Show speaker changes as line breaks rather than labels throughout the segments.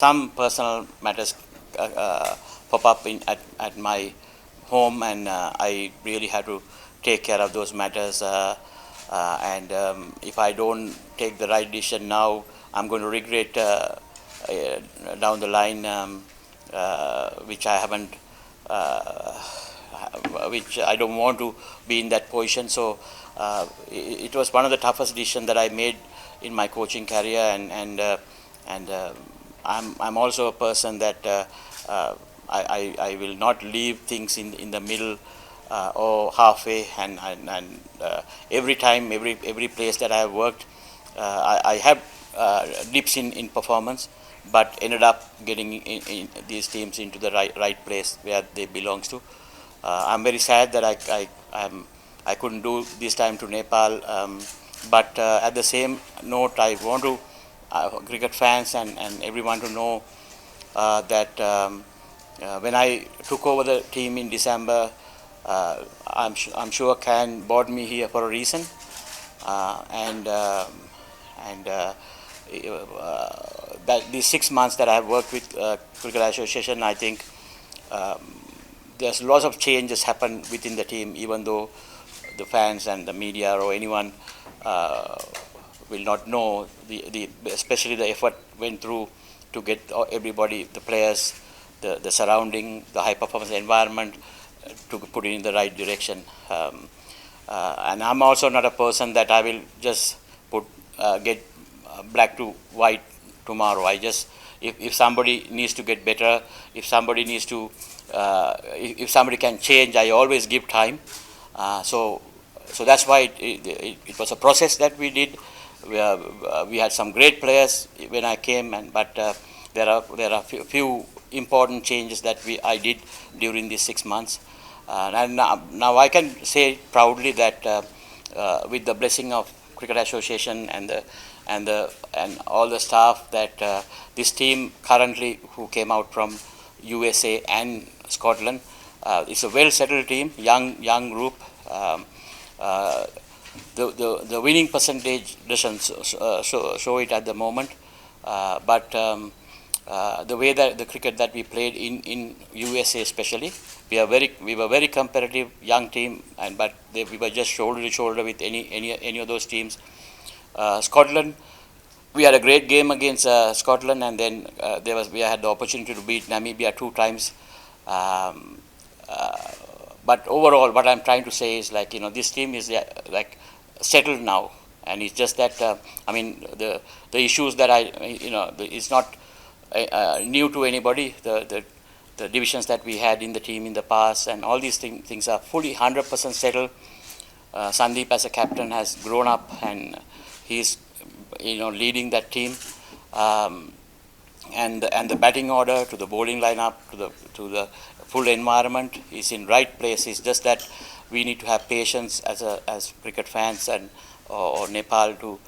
some personal matters pop up at my home, and I really have to take care of those matters. And if I don't take the right decision now, I'm going to regret down the line, which I haven't, which I don't want to be in that position. So it was one of the toughest decisions that I made in my coaching career, and I'm also a person that I will not leave things in the middle or halfway, and every time, every place that I have worked, I have dips in performance, but ended up getting in these teams into the right place where they belongs to. I'm very sad that I couldn't do this time to Nepal, but at the same note, I want to cricket fans and everyone to know that when I took over the team in December, I'm sure Khan brought me here for a reason, and that these 6 months that I have worked with Cricket Association, I think there's lots of changes happen within the team, even though the fans and the media or anyone will not know especially the effort went through to get everybody, the players, the surrounding, the high performance environment to put it in the right direction. And I'm also not a person that I will just put get black to white tomorrow. I just, if somebody needs to get better, if somebody needs to if somebody can change, I always give time. So that's why it was a process that we did. We had some great players when I came, but there are few important changes that I did during these 6 months. And now I can say proudly that with the blessing of Cricket Association and all the staff, that this team currently who came out from USA and Scotland, it's a well settled team, young group. The winning percentage doesn't show it at the moment, but the way that the cricket that we played in USA especially, we were very competitive young team, but we were just shoulder to shoulder with any of those teams. Scotland, we had a great game against Scotland, and then we had the opportunity to beat Namibia 2 times. Um, uh, but overall, what I'm trying to say is, like, this team is like settled now, and it's just that I mean the issues that it's not new to anybody. The divisions that we had in the team in the past, and all these things are fully 100% settled. Sandeep as a captain has grown up, and he's leading that team. Um, and the batting order to the bowling lineup to the full environment is in right place. It's just that we need to have patience as cricket fans and or Nepal to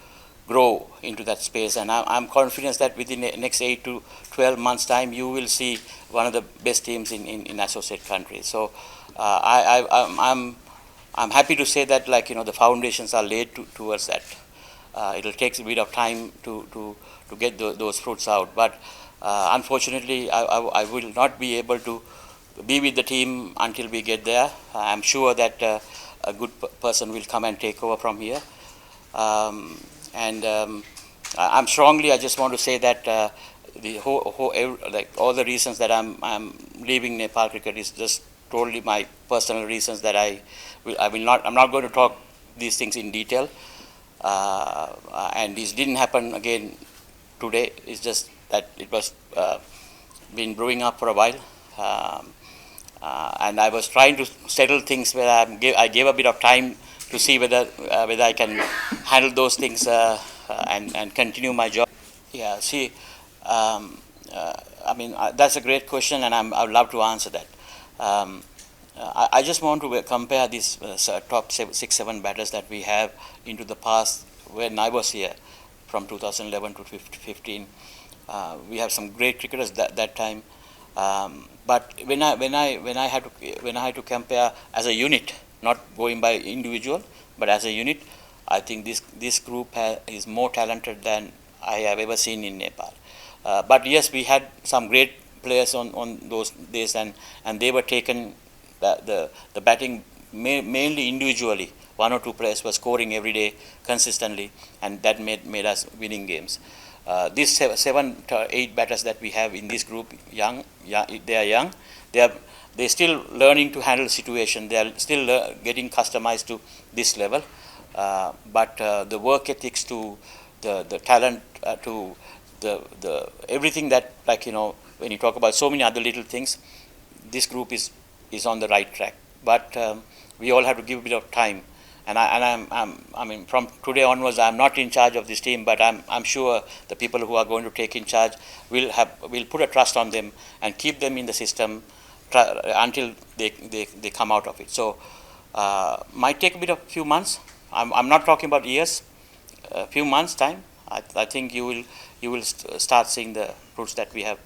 grow into that space. And I'm confident that within the next 8 to 12 months time, you will see one of the best teams in associate countries. So I'm happy to say that, like, the foundations are laid towards that. It'll take a bit of time to get those fruits out, but unfortunately, I will not be able to be with the team until we get there. I'm sure that a good person will come and take over from here. And I'm strongly, I just want to say that like all the reasons that I'm leaving Nepal cricket is just totally my personal reasons that I'm not going to talk these things in detail. And this didn't happen again today. It's just that it was been brewing up for a while. And I was trying to settle things where I gave a bit of time to see whether I can handle those things and continue my job. Yeah, see, I mean, that's a great question, and I would love to answer that. Um, I just want to compare these top 6, 7 batters that we have into the past when I was here, from 2011 to 15. We have some great cricketers that time. But when I had to compare as a unit, not going by individual, but as a unit, I think this group is more talented than I have ever seen in Nepal. But yes, we had some great players on those days, and they were taken the batting mainly individually. One or two players were scoring every day consistently, and that made us winning games. These seven to eight batters that we have in this group, they are young. They're still learning to handle the situation. They are still getting customized to this level. But the work ethics, to the talent, to the everything that, like, when you talk about so many other little things, this group is on the right track. But we all have to give a bit of time. And I mean, from today onwards, I'm not in charge of this team, but I'm sure the people who are going to take in charge will put a trust on them and keep them in the system until they come out of it. So might take a bit of few months. I'm not talking about years. A few months time. I think you will start seeing the fruits that we have